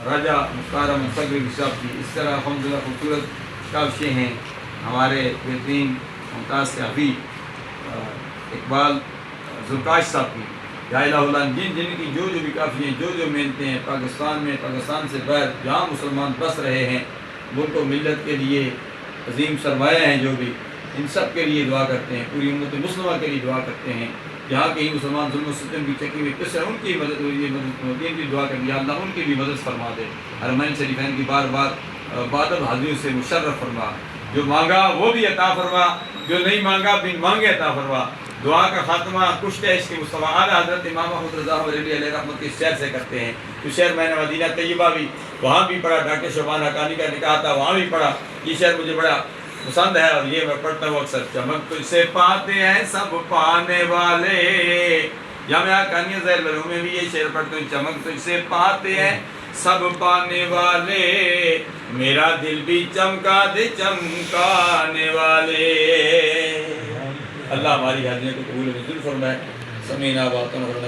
راجہ مختار احمد فقری صاحب کی، اس طرح الحمدللہ خوبصورت کاوشیں ہیں ہمارے بہترین ممتاز صحافی اقبال ذوالکاش صاحب کی، یا الہ اللہ، جن کی جو بھی کافی ہیں، جو محنتیں ہیں پاکستان میں، پاکستان سے باہر جہاں مسلمان بس رہے ہیں، ملک و ملت کے لیے عظیم سرمایہ ہیں جو بھی، ان سب کے لیے دعا کرتے ہیں، پوری امت مسلمہ کے لیے دعا کرتے ہیں، جہاں کہیں مسلمان ظلم و ستم کی چکی ہوئی کس طرح ان کی مدد ہوئی ہے، ان کی دعا کریں، یا اللہ ان کی بھی مدد فرما دے، حرمین شریفین کی بار بار بادل حاضریوں سے مشرف فرما، جو مانگا وہ بھی عطا فرما، جو نہیں مانگا بن مانگے عطا فرما۔ دعا کا خاتمہ کشت عشق مصطفیٰ اعلیٰ حضرت امام محمد رضا علیہ رحمت کی شعر سے کرتے ہیں۔ تو شعر میں نے مدینہ طیبہ بھی وہاں بھی پڑھا، ڈاکٹر شعبان حقانی کا نکاح تھا وہاں بھی پڑھا، یہ شعر مجھے بڑا پسند ہے اور یہ میں پڑھتا ہوں اکثر۔ چمک تجھ سے پاتے ہیں سب پانے والے، جامعہ حقانیہ زہر بلو میں بھی یہ شعر پڑھتا ہوں، چمک تجھ سے پاتے ہیں سب پانے والے، میرا دل بھی چمکا دے چمکانے والے۔ اللہ ہماری حاضریوں کو قبول و منظور فرمائے۔ سمینا واتن ورنہ